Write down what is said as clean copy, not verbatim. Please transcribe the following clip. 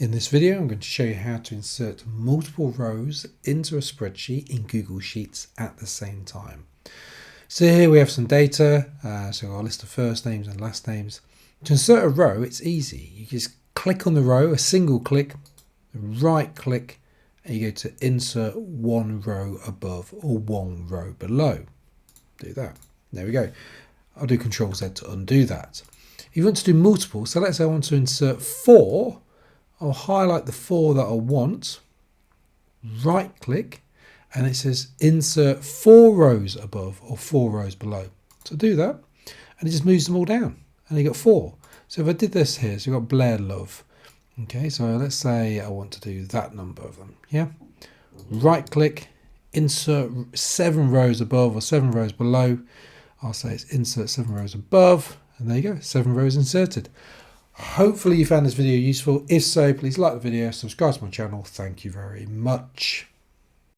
In this video, I'm going to show you how to insert multiple rows into a spreadsheet in Google Sheets at the same time. So here we have some data, so our list of first names and last names. To insert a row, it's easy. You just click on the row, a single click, right click, and you go to insert one row above or one row below. Do that. There we go. I'll do Control Z to undo that. If you want to do multiple, so let's say I want to insert 4. I'll highlight the 4 that I want, right click, and it says insert 4 rows above or 4 rows below. So do that, and it just moves them all down, and you got 4. So if I did this here, so you've got Blair Love. Okay, so let's say I want to do that number of them, yeah? Right click, insert 7 rows above or 7 rows below. I'll say it's insert 7 rows above, and there you go, 7 rows inserted. Hopefully you found this video useful. If so, please like the video, subscribe to my channel. Thank you very much.